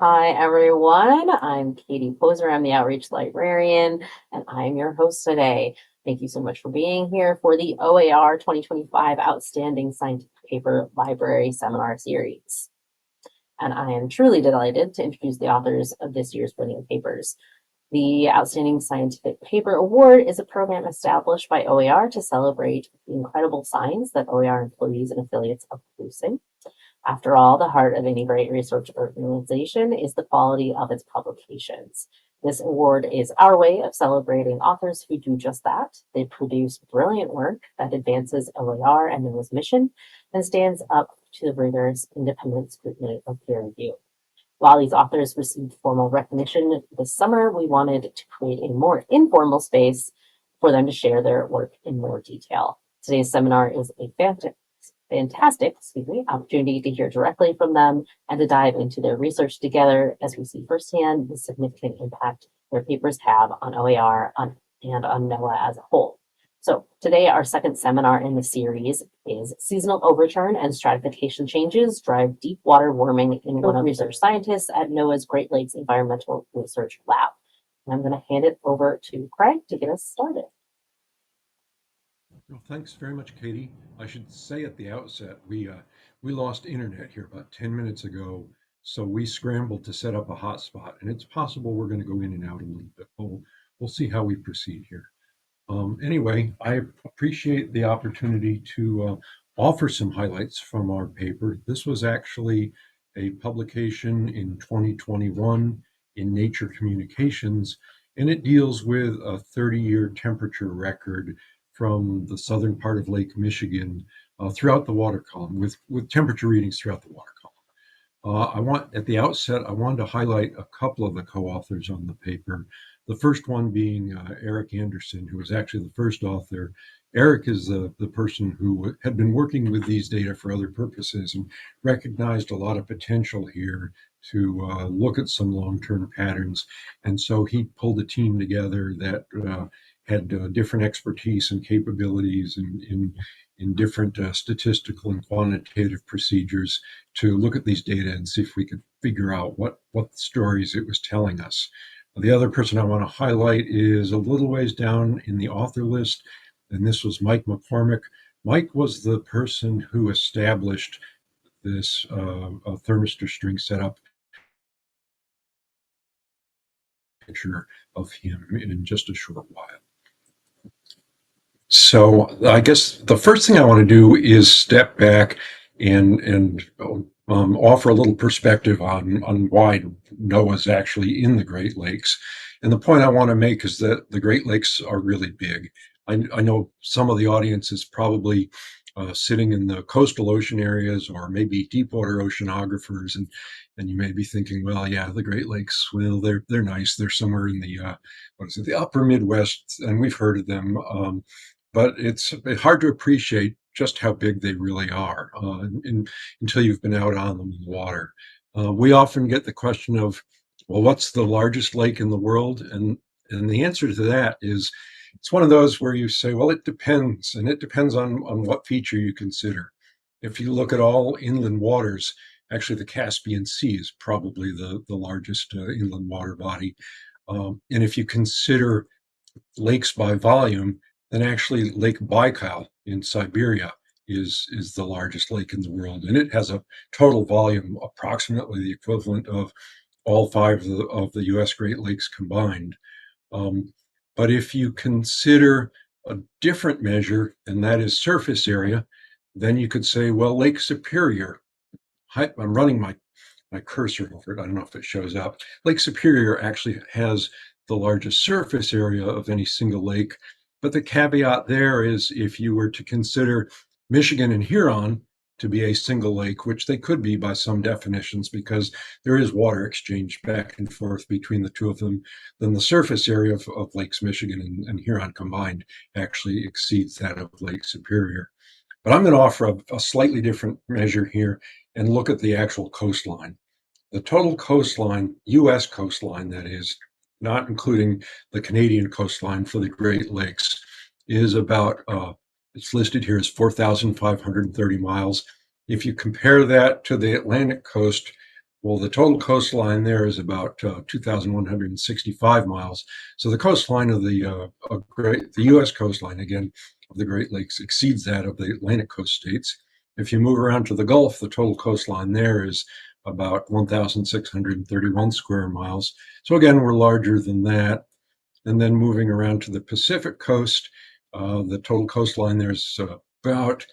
Hi, everyone. I'm Katie Poser. I'm the Outreach Librarian, and I'm your host today. Thank you so much for being here for the OAR 2025 Outstanding Scientific Paper Library Seminar Series. And I am truly delighted to introduce the authors of this year's winning papers. The Outstanding Scientific Paper Award is a program established by OAR to celebrate the incredible science that OAR employees and affiliates are producing. After all, the heart of any great research organization is the quality of its publications. This award is our way of celebrating authors who do just that. They produce brilliant work that advances OAR and NOAA's mission and stands up to the rigorous independent scrutiny of peer review. While these authors received formal recognition this summer, we wanted to create a more informal space for them to share their work in more detail. Today's seminar is a fantastic opportunity to hear directly from them and to dive into their research together as we see firsthand the significant impact their papers have on OAR and on NOAA as a whole. So today, our second seminar in the series is Seasonal Overturn and Stratification Changes Drive Deep Water Warming in one of research scientists at NOAA's Great Lakes Environmental Research Lab. And I'm going to hand it over to Craig to get us started. Well, thanks very much, Katie. I should say at the outset, we lost internet here about 10 minutes ago, so we scrambled to set up a hotspot, and it's possible we're going to go in and out a little bit. We'll see how we proceed here. Anyway, I appreciate the opportunity to offer some highlights from our paper. This was actually a publication in 2021 in Nature Communications, and it deals with a 30-year temperature record from the southern part of Lake Michigan throughout the water column, with temperature readings throughout the water column. At the outset, I wanted to highlight a couple of the co-authors on the paper. The first one being Eric Anderson, who was actually the first author. Eric is the person who had been working with these data for other purposes and recognized a lot of potential here to look at some long-term patterns. And so he pulled a team together that had different expertise and capabilities in different statistical and quantitative procedures to look at these data and see if we could figure out what stories it was telling us. The other person I want to highlight is a little ways down in the author list, and this was Mike McCormick. Mike was the person who established this thermistor string setup. Picture of him in just a short while. So I guess the first thing I want to do is step back and offer a little perspective on why NOAA's actually in the Great Lakes. And the point I want to make is that the Great Lakes are really big. I know some of the audience is probably sitting in the coastal ocean areas or maybe deep water oceanographers, and you may be thinking, well, yeah, the Great Lakes, well, they're nice. They're somewhere in the the upper Midwest, and we've heard of them. But it's hard to appreciate just how big they really are until you've been out on them in the water. We often get the question of, well, what's the largest lake in the world? And the answer to that is, it's one of those where you say, well, it depends, and it depends on what feature you consider. If you look at all inland waters, actually the Caspian Sea is probably the largest inland water body. And if you consider lakes by volume, then actually Lake Baikal in Siberia is the largest lake in the world, and it has a total volume approximately the equivalent of all five of the U.S. Great Lakes combined. But if you consider a different measure, and that is surface area, then you could say, well, Lake Superior. I'm running my cursor over it. I don't know if it shows up. Lake Superior actually has the largest surface area of any single lake. But the caveat there is if you were to consider Michigan and Huron to be a single lake, which they could be by some definitions because there is water exchange back and forth between the two of them, then the surface area of Lakes Michigan and Huron combined actually exceeds that of Lake Superior. But I'm going to offer a slightly different measure here and look at the actual coastline. The total coastline, U.S. coastline, that is, not including the Canadian coastline for the Great Lakes, is about, it's listed here as 4,530 miles. If you compare that to the Atlantic coast, Well, the total coastline there is about 2,165 miles. So the coastline of the U.S. coastline, again, of the Great Lakes exceeds that of the Atlantic coast states. If you move around to the Gulf, the total coastline there is about 1,631 square miles. So again, we're larger than that. And then moving around to the Pacific coast, the total coastline there is about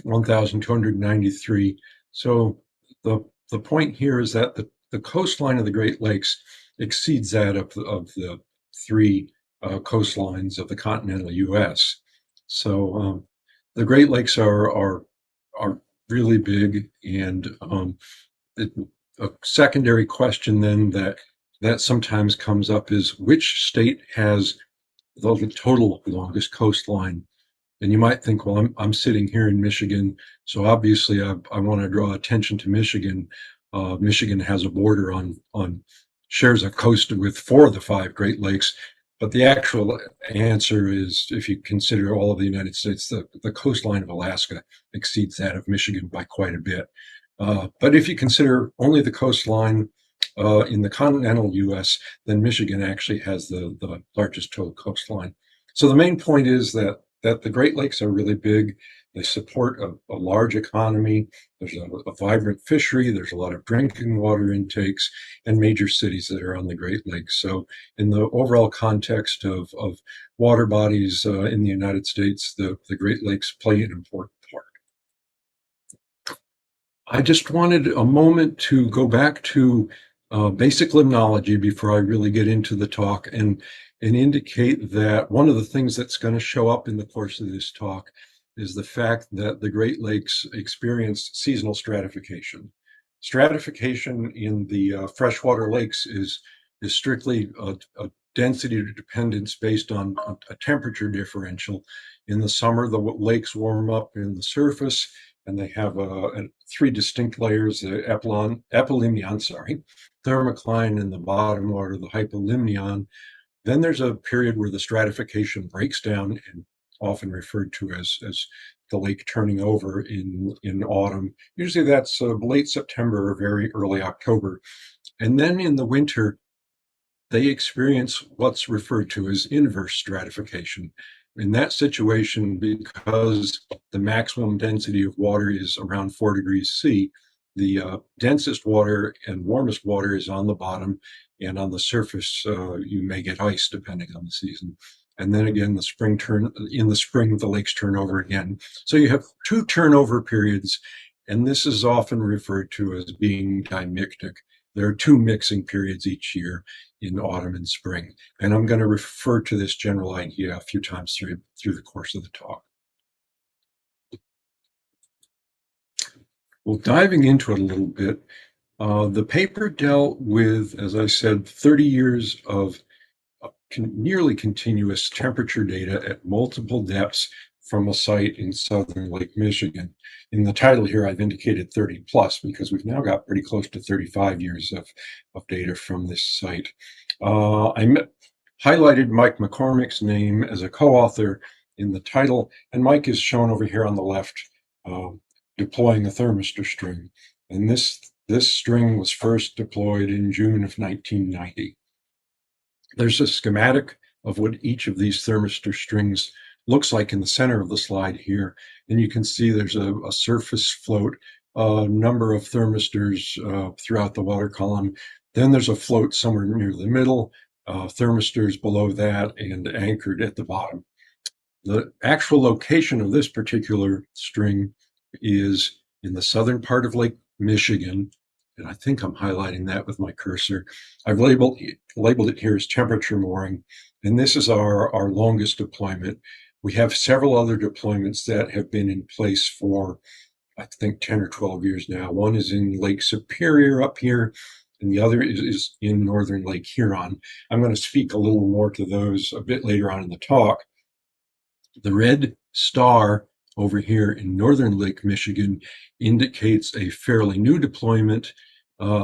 1,293. So the point here is that the coastline of the Great Lakes exceeds that of the three coastlines of the continental U.S. So the Great Lakes are really big, and it, a secondary question then that sometimes comes up is which state has the total longest coastline? And you might think, well, I'm sitting here in Michigan, so obviously I want to draw attention to Michigan. Michigan has a border on shares a coast with four of the five Great Lakes, but the actual answer is, if you consider all of the United States, the coastline of Alaska exceeds that of Michigan by quite a bit. But if you consider only the coastline in the continental U.S., then Michigan actually has the largest total coastline. So the main point is that the Great Lakes are really big. They support a large economy. There's a vibrant fishery. There's a lot of drinking water intakes and major cities that are on the Great Lakes. So in the overall context of water bodies in the United States, the Great Lakes play an important part. I just wanted a moment to go back to basic limnology before I really get into the talk and indicate that one of the things that's going to show up in the course of this talk is the fact that the Great Lakes experience seasonal stratification. Stratification in the freshwater lakes is strictly a density dependence based on a temperature differential. In the summer, the lakes warm up in the surface, and they have three distinct layers: the epilimnion, thermocline in the bottom water, the hypolimnion. Then there's a period where the stratification breaks down, and often referred to as the lake turning over in autumn. Usually that's late September or very early October. And then in the winter, they experience what's referred to as inverse stratification. In that situation, because the maximum density of water is around 4 degrees C, the densest water and warmest water is on the bottom, and on the surface, you may get ice depending on the season. And then again, in the spring, the lakes turn over again. So you have two turnover periods, and this is often referred to as being dimictic. There are two mixing periods each year in autumn and spring. And I'm going to refer to this general idea a few times through the course of the talk. Well, diving into it a little bit, the paper dealt with, as I said, 30 years of nearly continuous temperature data at multiple depths from a site in southern Lake Michigan. In the title here, I've indicated 30 plus because we've now got pretty close to 35 years of data from this site. Highlighted Mike McCormick's name as a co-author in the title, and Mike is shown over here on the left, deploying a thermistor string. And this string was first deployed in June of 1990. There's a schematic of what each of these thermistor strings looks like in the center of the slide here. And you can see there's a surface float, a number of thermistors throughout the water column. Then there's a float somewhere near the middle, thermistors below that, and anchored at the bottom. The actual location of this particular string is in the southern part of Lake Michigan, and I think I'm highlighting that with my cursor. I've labeled it here as temperature mooring, and this is our longest deployment. We have several other deployments that have been in place for, I think, 10 or 12 years now. One is in Lake Superior up here, and the other is in northern Lake Huron. I'm going to speak a little more to those a bit later on in the talk. The red star over here in northern Lake Michigan indicates a fairly new deployment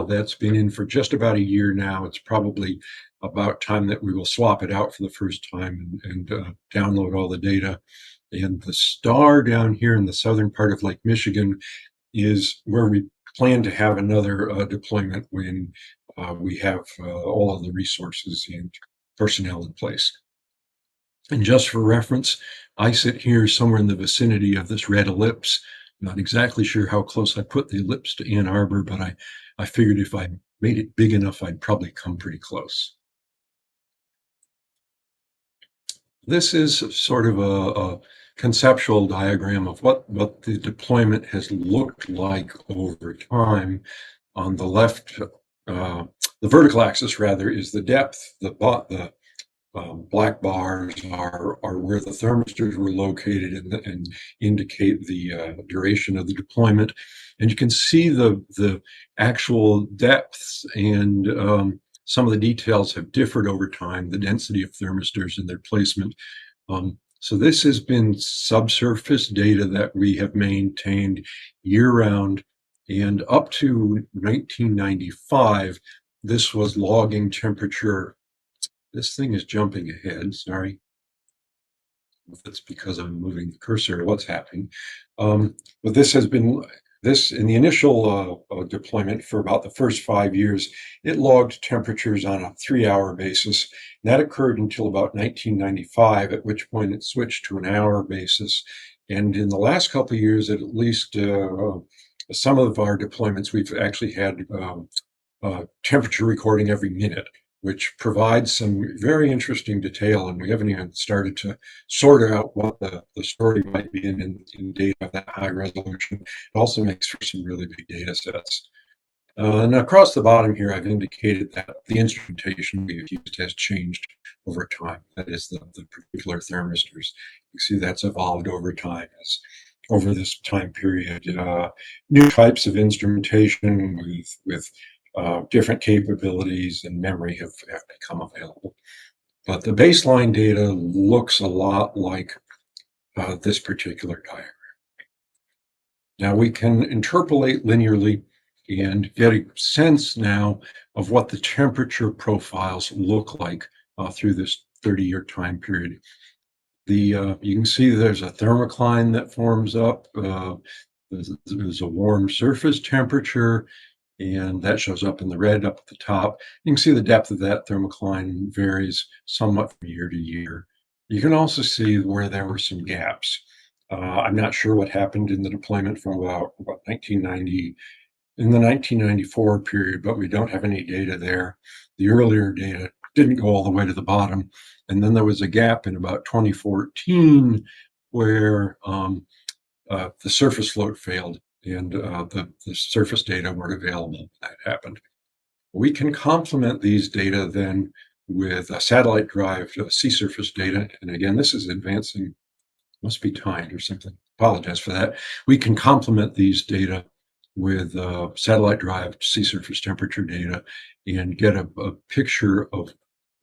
that's been in for just about a year now. It's probably about time that we will swap it out for the first time and download all the data. And the star down here in the southern part of Lake Michigan is where we plan to have another deployment when we have all of the resources and personnel in place. And just for reference, I sit here somewhere in the vicinity of this red ellipse. Not exactly sure how close I put the ellipse to Ann Arbor, but I figured if I made it big enough, I'd probably come pretty close. This is sort of a conceptual diagram of what the deployment has looked like over time. On the left, the vertical axis rather, is the depth. The black bars are where the thermistors were located and indicate the duration of the deployment. And you can see the actual depths and some of the details have differed over time, the density of thermistors and their placement. So this has been subsurface data that we have maintained year-round, and up to 1995, this was logging temperature. This thing is jumping ahead, sorry. If it's because I'm moving the cursor, what's happening. But this has been, in the initial deployment for about the first 5 years, it logged temperatures on a 3-hour basis. And that occurred until about 1995, at which point it switched to an hour basis. And in the last couple of years, at least some of our deployments, we've actually had temperature recording every minute, which provides some very interesting detail, and we haven't even started to sort out what the story might be in data of that high resolution. It also makes for some really big data sets. And across the bottom here, I've indicated that the instrumentation we've used has changed over time. That is the particular thermistors. You see that's evolved over time over this time period. New types of instrumentation with different capabilities and memory have become available. But the baseline data looks a lot like this particular diagram. Now we can interpolate linearly and get a sense now of what the temperature profiles look like through this 30-year time period. You can see there's a thermocline that forms up. There's a warm surface temperature, and that shows up in the red up at the top. You can see the depth of that thermocline varies somewhat from year to year. You can also see where there were some gaps. I'm not sure what happened in the deployment from about 1990, in the 1994 period, but we don't have any data there. The earlier data didn't go all the way to the bottom. And then there was a gap in about 2014 where the surface float failed and the surface data weren't available. That happened. We can complement these data then with a satellite derived sea surface data. And again, this is advancing, must be timed or something. Apologize for that. We can complement these data with satellite derived sea surface temperature data and get a picture of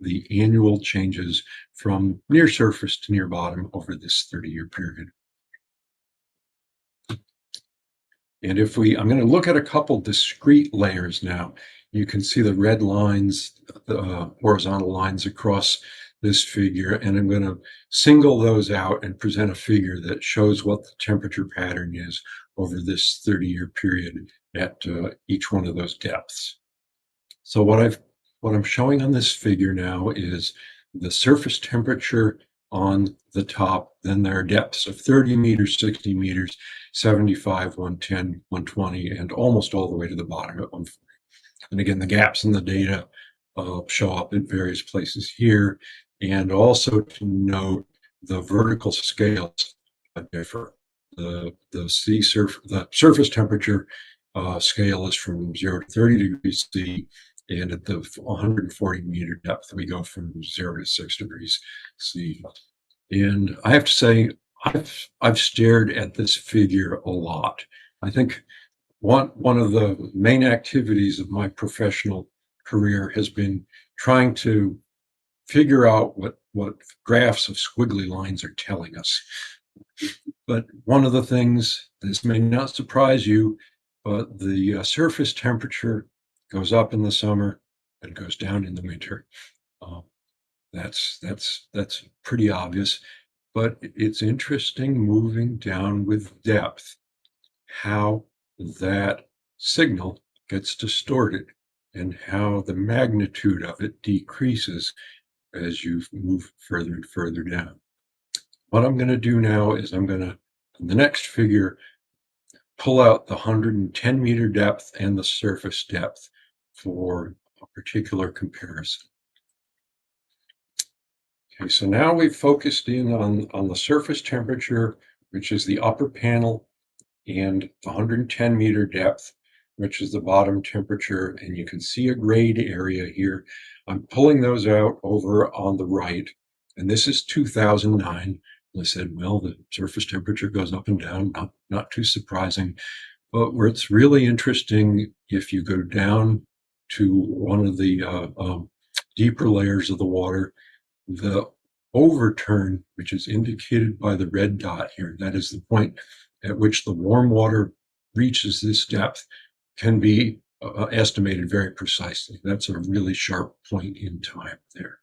the annual changes from near surface to near bottom over this 30-year period. And I'm going to look at a couple discrete layers now. You can see the red lines, the horizontal lines across this figure, and I'm going to single those out and present a figure that shows what the temperature pattern is over this 30-year period at each one of those depths. So what I'm showing on this figure now is the surface temperature on the top. Then there are depths of 30 meters, 60 meters, 75, 110, 120, and almost all the way to the bottom at 140. And again, the gaps in the data show up in various places here. And also to note, the vertical scales differ. The surface temperature scale is from 0 to 30 degrees C, and at the 140 meter depth, we go from 0 to 6 degrees C. And I have to say, I've stared at this figure a lot. I think one of the main activities of my professional career has been trying to figure out what graphs of squiggly lines are telling us. But one of the things, this may not surprise you, but the surface temperature goes up in the summer and goes down in the winter. That's pretty obvious, but it's interesting moving down with depth how that signal gets distorted and how the magnitude of it decreases as you move further and further down. What I'm going to do now is I'm going to, in the next figure, pull out the 110 meter depth and the surface depth for a particular comparison. Okay, so now we've focused in on the surface temperature, which is the upper panel, and the 110 meter depth, which is the bottom temperature, and you can see a grayed area here. I'm pulling those out over on the right, and this is 2009. I said, well, the surface temperature goes up and down, not too surprising. But where it's really interesting, if you go down to one of the deeper layers of the water, the overturn, which is indicated by the red dot here, that is the point at which the warm water reaches this depth, can be estimated very precisely. That's a really sharp point in time there.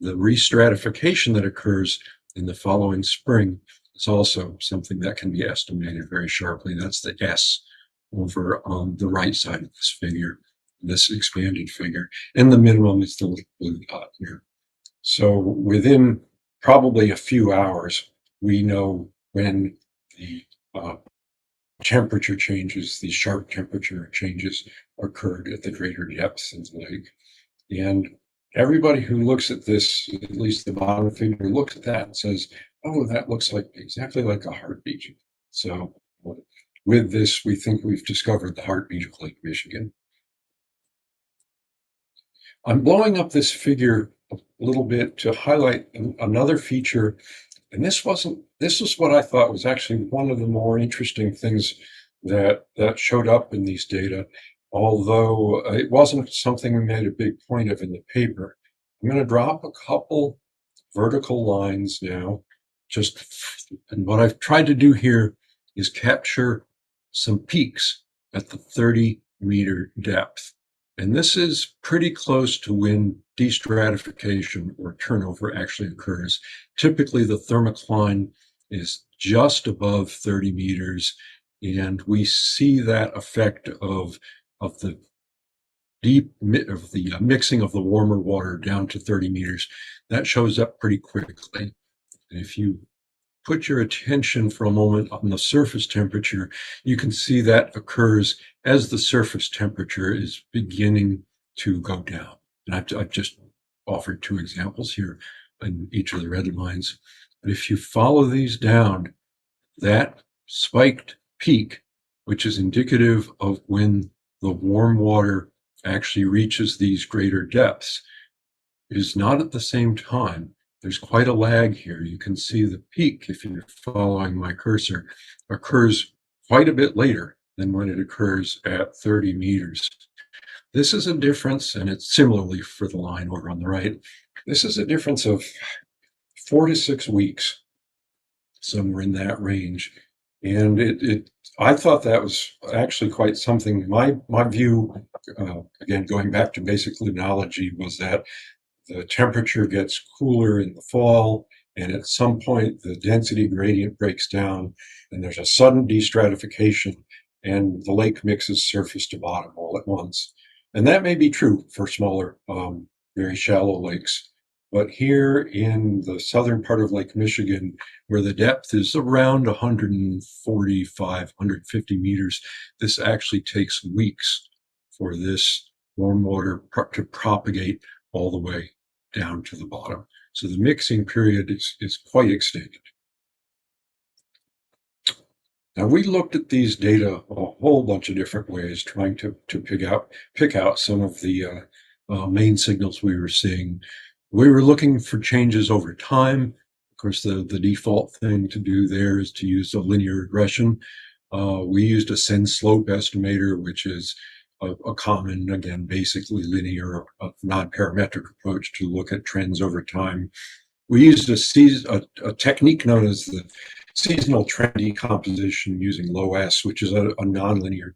The restratification that occurs in the following spring is also something that can be estimated very sharply. That's the S over on the right side of this figure, this expanded figure. And the minimum is the little blue dot here. So within probably a few hours, we know when the temperature changes, these sharp temperature changes occurred at the greater depths of the lake. And everybody who looks at this, at least the bottom figure, looks at that and says, oh, that looks like exactly like a heartbeat. So with this, we think we've discovered the heartbeat of Lake Michigan. I'm blowing up this figure a little bit to highlight another feature. And this is what I thought was actually one of the more interesting things that showed up in these data, although it wasn't something we made a big point of in the paper. I'm going to drop a couple vertical lines now, and what I've tried to do here is capture some peaks at the 30-meter depth. And this is pretty close to when destratification or turnover actually occurs. Typically, the thermocline is just above 30 meters, and we see that effect of the mixing of the warmer water down to 30 meters. That shows up pretty quickly. And if you put your attention for a moment on the surface temperature, you can see that occurs as the surface temperature is beginning to go down. And I've just offered two examples here in each of the red lines. But if you follow these down, that spiked peak, which is indicative of when the warm water actually reaches these greater depths, is not at the same time. There's quite a lag here. You can see the peak, if you're following my cursor, occurs quite a bit later than when it occurs at 30 meters. This is a difference, and it's similarly for the line over on the right. This is a difference of 4 to 6 weeks, somewhere in that range. And I thought that was actually quite something. My view, again, going back to basic limnology, was that the temperature gets cooler in the fall, and at some point the density gradient breaks down, and there's a sudden destratification, and the lake mixes surface to bottom all at once. And that may be true for smaller, very shallow lakes. But here in the southern part of Lake Michigan, where the depth is around 145, 150 meters, this actually takes weeks for this warm water to propagate all the way down to the bottom. So the mixing period is quite extended. Now, we looked at these data a whole bunch of different ways, trying to pick out some of the main signals we were seeing. We were looking for changes over time. Of course, the default thing to do there is to use a linear regression. We used a send slope estimator, which is a common, again, basically linear, non-parametric approach to look at trends over time. We used a technique known as the seasonal trend decomposition using low S, which is a nonlinear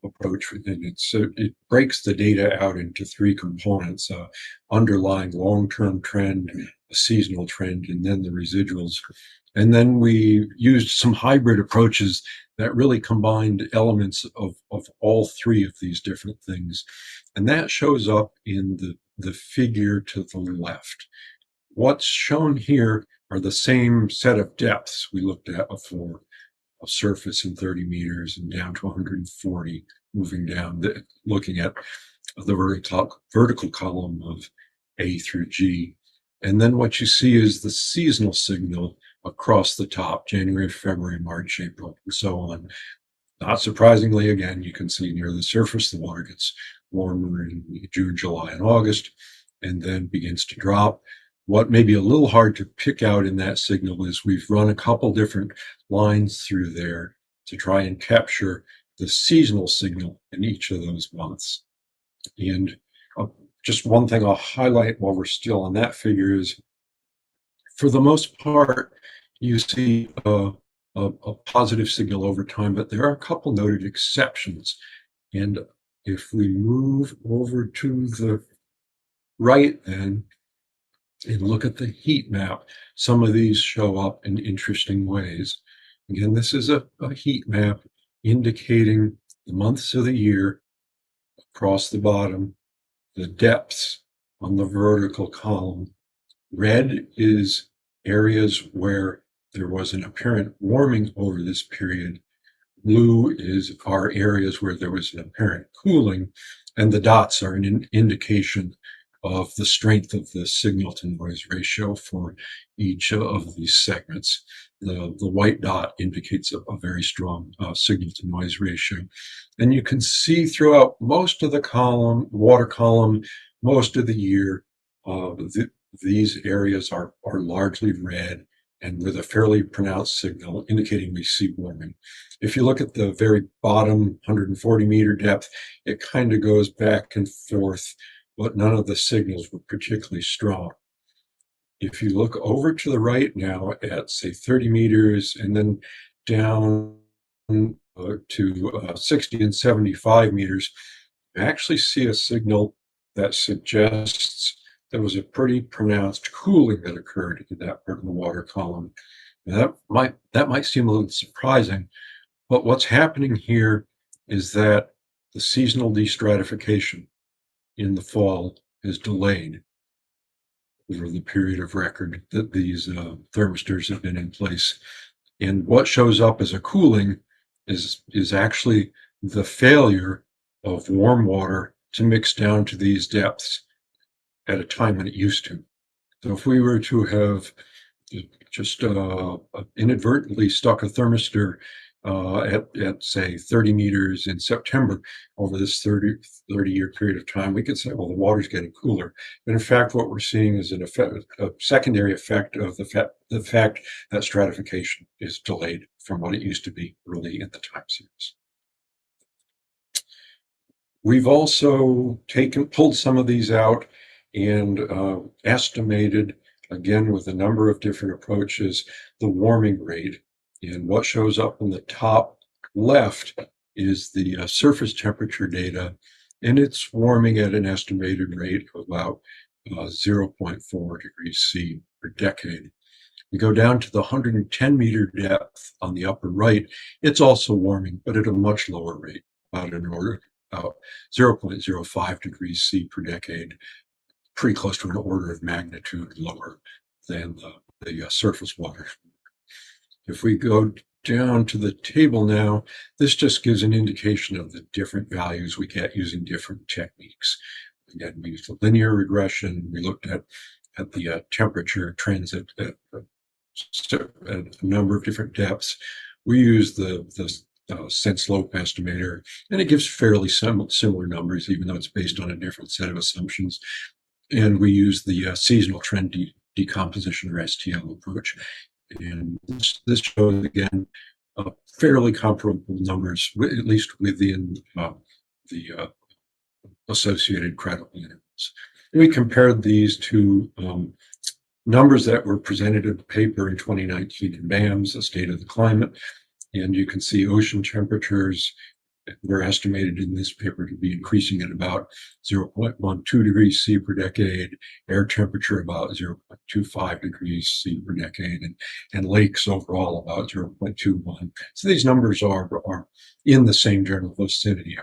approach, and it breaks the data out into three components: underlying long-term trend, a seasonal trend, and then the residuals. And then we used some hybrid approaches that really combined elements of all three of these different things. And that shows up in the figure to the left. What's shown here are the same set of depths we looked at before, of surface in 30 meters and down to 140, moving down, looking at the vertical column of A through G. And then what you see is the seasonal signal across the top: January, February, March, April, and so on. Not surprisingly, again, you can see near the surface, the water gets warmer in June, July, and August, and then begins to drop. What may be a little hard to pick out in that signal is we've run a couple different lines through there to try and capture the seasonal signal in each of those months. And just one thing I'll highlight while we're still on that figure is, for the most part, you see a positive signal over time, but there are a couple noted exceptions. And if we move over to the right then and look at the heat map, some of these show up in interesting ways. Again, this is a heat map indicating the months of the year across the bottom, the depths on the vertical column. Red is areas where there was an apparent warming over this period. Blue are areas where there was an apparent cooling, and the dots are an indication of the strength of the signal to noise ratio for each of these segments. The white dot indicates a very strong signal to noise ratio. And you can see throughout most of the water column, most of the year, these areas are largely red and with a fairly pronounced signal indicating we see warming. If you look at the very bottom 140 meter depth, it kind of goes back and forth, but none of the signals were particularly strong. If you look over to the right now at, say, 30 meters and then down to 60 and 75 meters, you actually see a signal that suggests there was a pretty pronounced cooling that occurred in that part of the water column. Now, that might seem a little surprising, but what's happening here is that the seasonal destratification in the fall is delayed over the period of record that these thermistors have been in place. And what shows up as a cooling is actually the failure of warm water to mix down to these depths at a time when it used to. So if we were to have just inadvertently stuck a thermistor at say 30 meters in September over this 30-year period of time, we could say, well, the water's getting cooler. But in fact, what we're seeing is a secondary effect of the fact that stratification is delayed from what it used to be early in the time series. We've also pulled some of these out and estimated, again with a number of different approaches, the warming rate. And what shows up in the top left is the surface temperature data, and it's warming at an estimated rate of about 0.4 degrees C per decade. We go down to the 110 meter depth on the upper right. It's also warming, but at a much lower rate, about 0.05 degrees C per decade, pretty close to an order of magnitude lower than the surface water. If we go down to the table now, this just gives an indication of the different values we get using different techniques. Again, we used a linear regression. We looked at the temperature trends at a number of different depths. We use the sense slope estimator, and it gives fairly similar numbers, even though it's based on a different set of assumptions. And we use the seasonal trend decomposition, or STL approach. And this shows, again, fairly comparable numbers, at least within the associated credible intervals. We compared these to numbers that were presented in the paper in 2019 in BAMS, the State of the Climate. And you can see ocean temperatures were estimated in this paper to be increasing at about 0.12 degrees C per decade, air temperature about 0.25 degrees C per decade, and lakes overall about 0.21. So these numbers are in the same general vicinity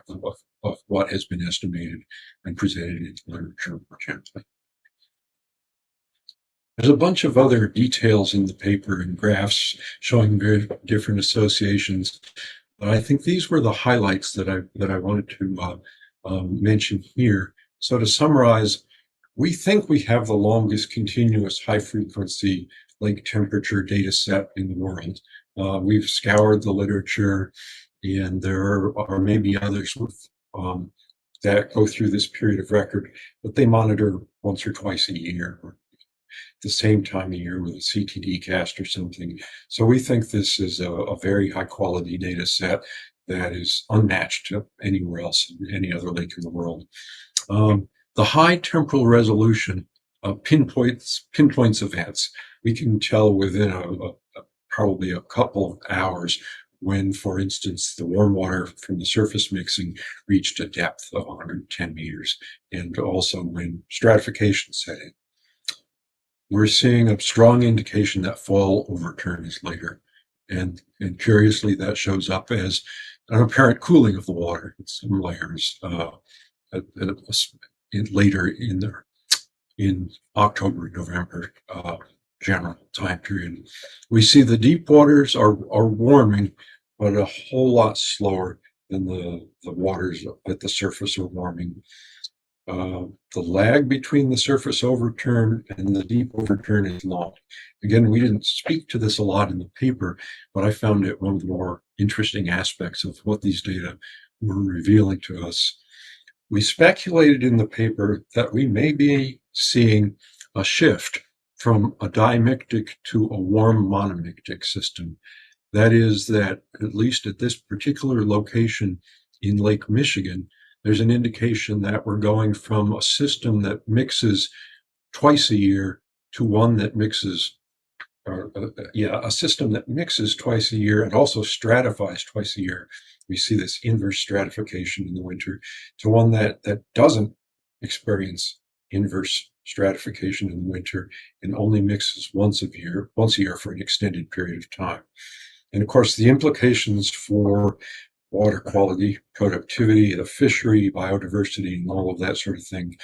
of what has been estimated and presented in literature more generally. There's a bunch of other details in the paper and graphs showing very different associations. But I think these were the highlights that I wanted to mention here. So to summarize, we think we have the longest continuous high frequency lake temperature data set in the world. We've scoured the literature, and there are maybe others with, that go through this period of record, but they monitor once or twice a year, or the same time of year with a CTD cast or something. So we think this is a very high quality data set that is unmatched to anywhere else in any other lake in the world. The high temporal resolution pinpoints events. We can tell within probably a couple of hours when, for instance, the warm water from the surface mixing reached a depth of 110 meters, and also when stratification set in. We're seeing a strong indication that fall overturn is later. And curiously, that shows up as an apparent cooling of the water in some layers later in October, November general time period. We see the deep waters are warming, but a whole lot slower than the waters at the surface are warming. The lag between the surface overturn and the deep overturn is long. Again, we didn't speak to this a lot in the paper, but I found it one of the more interesting aspects of what these data were revealing to us. We speculated in the paper that we may be seeing a shift from a dimictic to a warm monomictic system. That is, that at least at this particular location in Lake Michigan, there's an indication that we're going from a system that mixes twice a year to one that mixes, a system that mixes twice a year and also stratifies twice a year. We see this inverse stratification in the winter, to one that doesn't experience inverse stratification in the winter and only mixes once a year for an extended period of time. And of course, the implications for water quality, productivity, the fishery, biodiversity, and all of that sort of thing,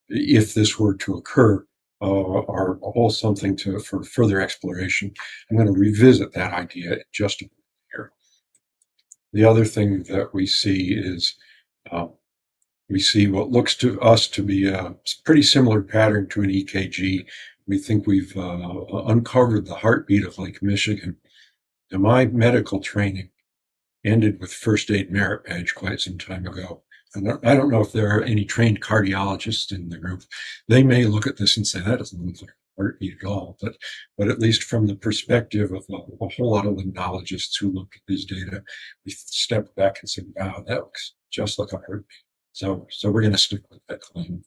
if this were to occur, are all something for further exploration. I'm going to revisit that idea in just a minute here. The other thing that we see is we see what looks to us to be a pretty similar pattern to an EKG. We think we've uncovered the heartbeat of Lake Michigan. Now, my medical training ended with first aid merit badge quite some time ago. And I don't know if there are any trained cardiologists in the group. They may look at this and say, that doesn't look like a heartbeat at all. But at least from the perspective of a whole lot of limnologists who looked at these data, we stepped back and said, wow, that looks just like a heartbeat. So we're going to stick with that claim.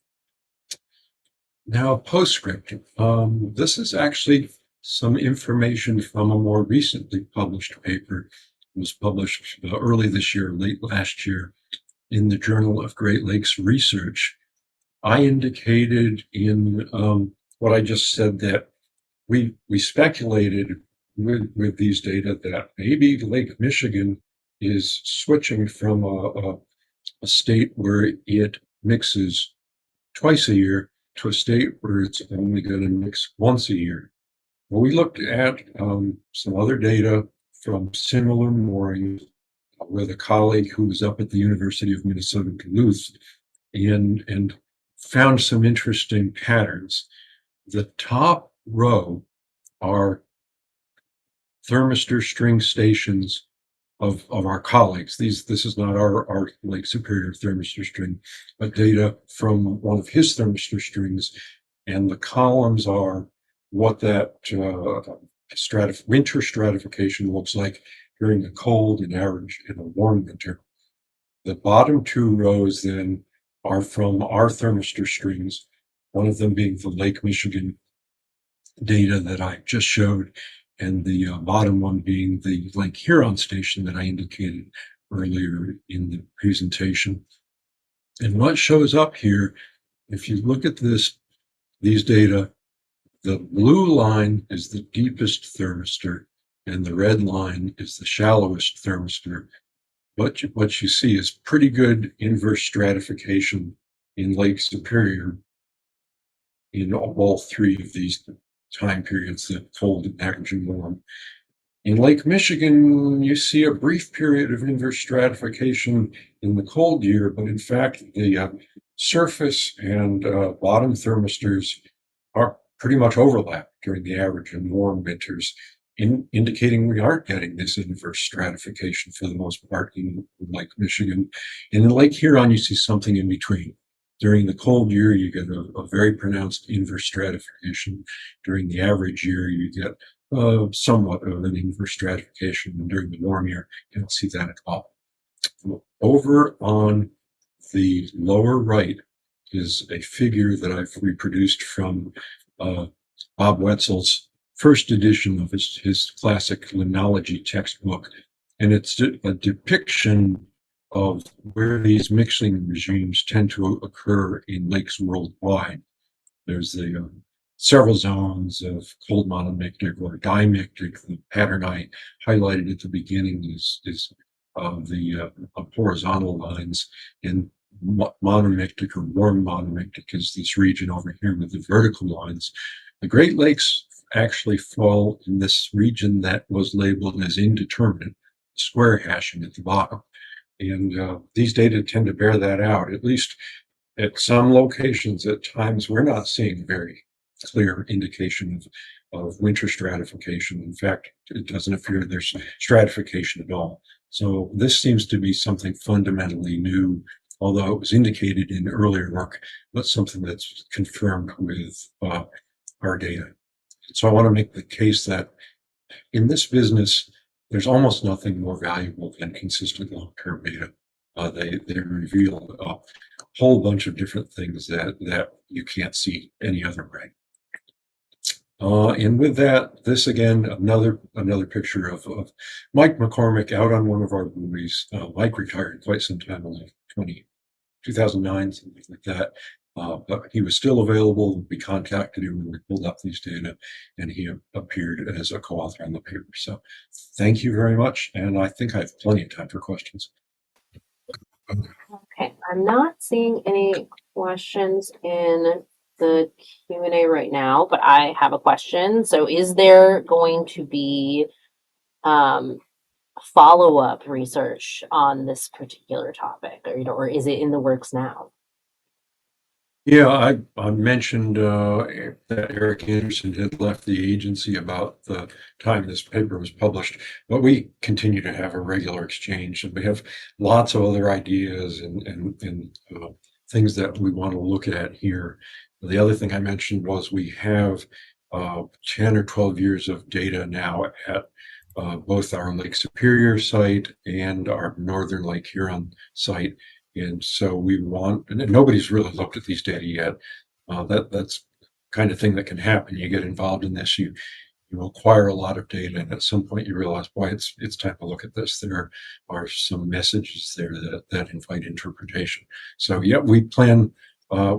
Now, postscript. This is actually some information from a more recently published paper. It was published early this year, late last year, in the Journal of Great Lakes Research. I indicated in what I just said that we speculated with these data that maybe Lake Michigan is switching from a state where it mixes twice a year to a state where it's only going to mix once a year. Well, we looked at some other data from similar moorings with a colleague who was up at the University of Minnesota Duluth and found some interesting patterns. The top row are thermistor string stations of our colleagues. This is not our Lake Superior thermistor string, but data from one of his thermistor strings. And the columns are what that winter stratification looks like during a cold and average in a warm winter. The bottom two rows then are from our thermistor strings, one of them being the Lake Michigan data that I just showed, and the bottom one being the Lake Huron station that I indicated earlier in the presentation. And what shows up here, if you look at these data, the blue line is the deepest thermistor, and the red line is the shallowest thermistor. What you see is pretty good inverse stratification in Lake Superior in all three of these time periods, the cold, average, and warm. In Lake Michigan, you see a brief period of inverse stratification in the cold year, but in fact, the surface and bottom thermistors are pretty much overlap during the average and warm winters, indicating we aren't getting this inverse stratification for the most part in Lake Michigan. And in Lake Huron, you see something in between. During the cold year, you get a very pronounced inverse stratification. During the average year, you get somewhat of an inverse stratification, and during the warm year, you don't see that at all. Over on the lower right is a figure that I've reproduced from Bob Wetzel's first edition of his classic Limnology textbook. And it's a depiction of where these mixing regimes tend to occur in lakes worldwide. There's the several zones of cold monomictic or dimictic. The pattern I highlighted at the beginning is the horizontal lines, and monomictic or warm monomictic is this region over here with the vertical lines. The Great Lakes actually fall in this region that was labeled as indeterminate, square hashing at the bottom. And these data tend to bear that out. At least at some locations, at times, we're not seeing very clear indication of winter stratification. In fact, it doesn't appear there's stratification at all. So this seems to be something fundamentally new, although it was indicated in earlier work, but something that's confirmed with our data. So I want to make the case that in this business, there's almost nothing more valuable than consistent long-term data. They reveal a whole bunch of different things that you can't see any other way. And with that, this again, another picture of Mike McCormick out on one of our buoys. Mike retired quite some time ago, 2009, something like that. But he was still available. We contacted him when we pulled up these data, and he appeared as a co-author on the paper. So thank you very much. And I think I have plenty of time for questions. Okay, I'm not seeing any questions in the Q&A right now, but I have a question. So is there going to be follow-up research on this particular topic, or is it in the works now? Yeah, I mentioned that Eric Anderson had left the agency about the time this paper was published, but we continue to have a regular exchange, and we have lots of other ideas and things that we want to look at here. The other thing I mentioned was we have 10 or 12 years of data now at both our Lake Superior site and our Northern Lake Huron site. And so we want, and nobody's really looked at these data yet. That's kind of thing that can happen. You get involved in this, you acquire a lot of data, and at some point you realize, boy, it's time to look at this. There are some messages there that invite interpretation. So yeah, we plan.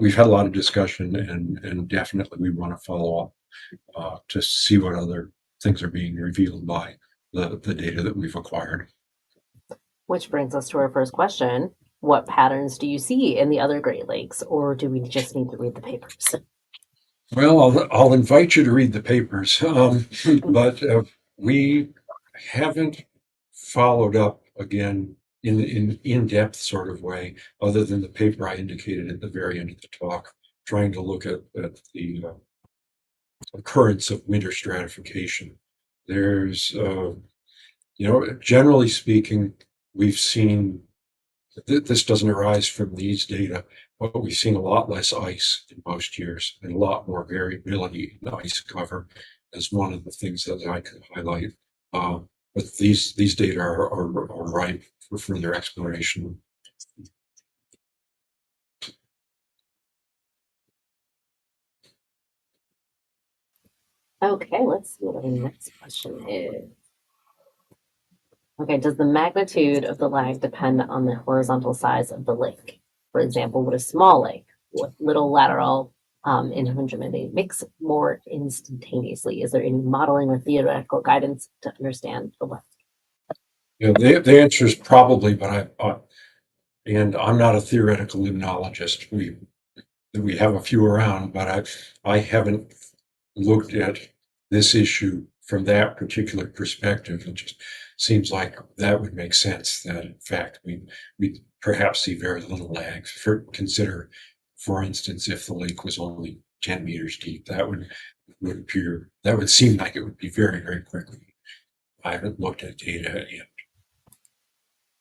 We've had a lot of discussion, and definitely we want to follow up to see what other things are being revealed by the data that we've acquired. Which brings us to our first question. What patterns do you see in the other Great Lakes, or do we just need to read the papers? Well, I'll invite you to read the papers, but we haven't followed up again in depth sort of way, other than the paper I indicated at the very end of the talk, trying to look at the occurrence of winter stratification. There's, generally speaking, we've seen this doesn't arise from these data, but we've seen a lot less ice in most years and a lot more variability in the ice cover as one of the things that I could highlight. But these data are ripe for further exploration. Okay, let's see what our next question is. Okay, does the magnitude of the lag depend on the horizontal size of the lake? For example, would a small lake with little lateral impingement mix more instantaneously? Is there any modeling or theoretical guidance to understand the lake? Yeah, the answer is probably, but and I'm not a theoretical limnologist. We have a few around, but I haven't looked at this issue from that particular perspective. It just seems like that would make sense. That in fact we perhaps see very little lag. Consider, for instance, if the lake was only 10 meters deep, that would seem like it would be very quickly. I haven't looked at data, and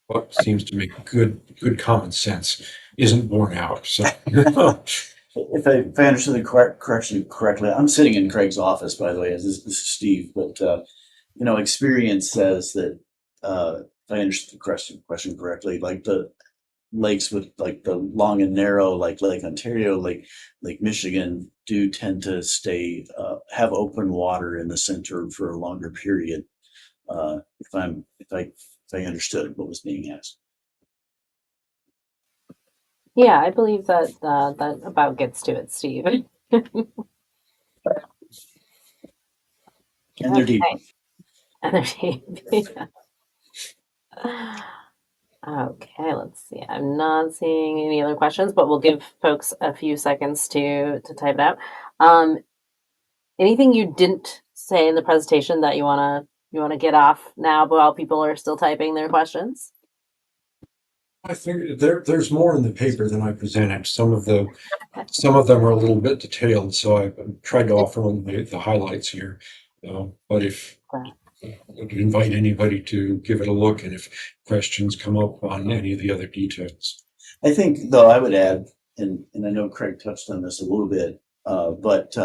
what seems to make good common sense isn't borne out. So If I understood the correction correctly, I'm sitting in Craig's office, by the way, as this is Steve, but experience says that if I understood the question correctly, like the lakes with like the long and narrow, like Lake Ontario, Lake Michigan, do tend to stay have open water in the center for a longer period. If I understood what was being asked. Yeah, I believe that that about gets to it, Steve. And they're deep. Okay. Energy. Okay, let's see. I'm not seeing any other questions, but we'll give folks a few seconds to type it out. Um, anything you didn't say in the presentation that you wanna get off now while people are still typing their questions? I think there's more in the paper than I presented. Some of them are a little bit detailed, so I tried to offer them the highlights here. But if I'd invite anybody to give it a look, and if questions come up on any of the other details. I think, though, I would add, and I know Craig touched on this a little bit, but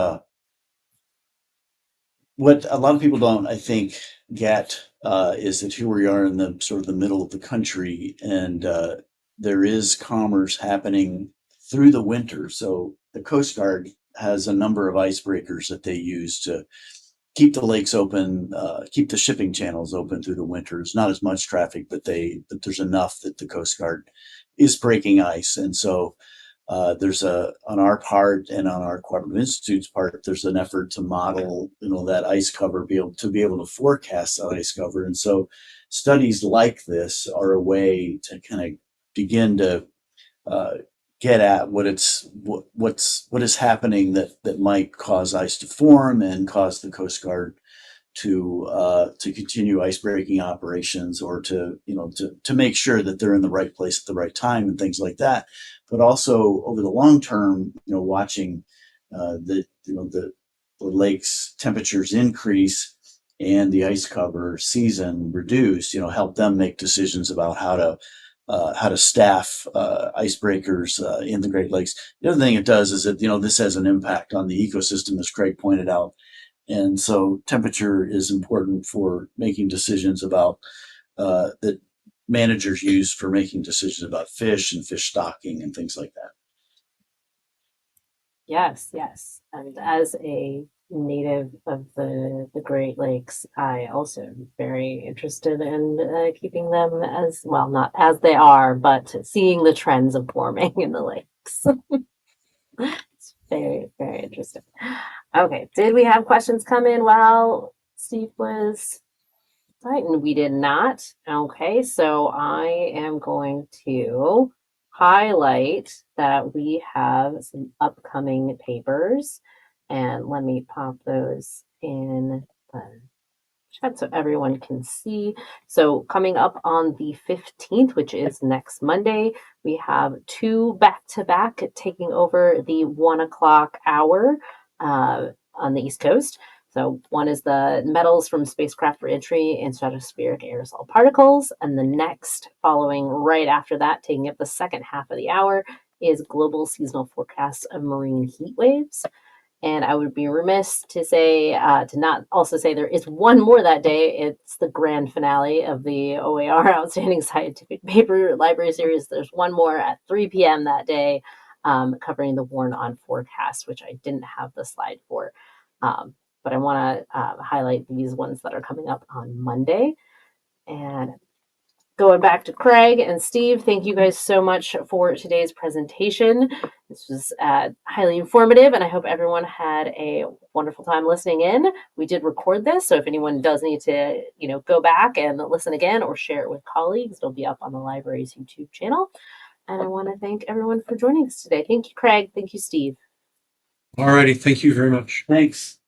what a lot of people don't, I think, get is that here we are in the sort of the middle of the country, and there is commerce happening through the winter. So the Coast Guard has a number of icebreakers that they use to keep the lakes open, keep the shipping channels open through the winters. Not as much traffic, but there's enough that the Coast Guard is breaking ice, and so there's on our part and on our Cooperative Institute's part, there's an effort to model, that ice cover, be able to forecast that ice cover, and so studies like this are a way to kind of begin to uh, get at what is happening that might cause ice to form and cause the Coast Guard to continue ice breaking operations, or to make sure that they're in the right place at the right time and things like that. But also over the long term, watching the lakes temperatures increase and the ice cover season reduce, help them make decisions about how to staff icebreakers in the Great Lakes. The other thing it does is that this has an impact on the ecosystem, as Craig pointed out, and so temperature is important for making decisions about that managers use for making decisions about fish and fish stocking and things like that. Yes, yes. And as a native of the Great Lakes, I also am very interested in keeping them as well, not as they are, but seeing the trends of warming in the lakes. It's very interesting. Okay, did we have questions come in while Steve was citing? We did not. Okay, so I am going to highlight that we have some upcoming papers, and let me pop those in the chat so everyone can see. So coming up on the 15th, which is next Monday, we have two back-to-back taking over the 1 o'clock hour on the East Coast. So one is the metals from spacecraft reentry and stratospheric aerosol particles, and the next, following right after that, taking up the second half of the hour, is global seasonal forecasts of marine heat waves. And I would be remiss to not also say there is one more that day. It's the grand finale of the OAR Outstanding Scientific Paper Library Series. There's one more at 3 p.m. that day, covering the Warn on forecast, which I didn't have the slide for. But I want to highlight these ones that are coming up on Monday. And Going back to Craig and Steve, thank you guys so much for today's presentation. This was highly informative, and I hope everyone had a wonderful time listening in. We did record this, so if anyone does need to, go back and listen again or share it with colleagues, it'll be up on the library's YouTube channel. And I want to thank everyone for joining us today. Thank you, Craig. Thank you, Steve. All righty. Thank you very much. Thanks.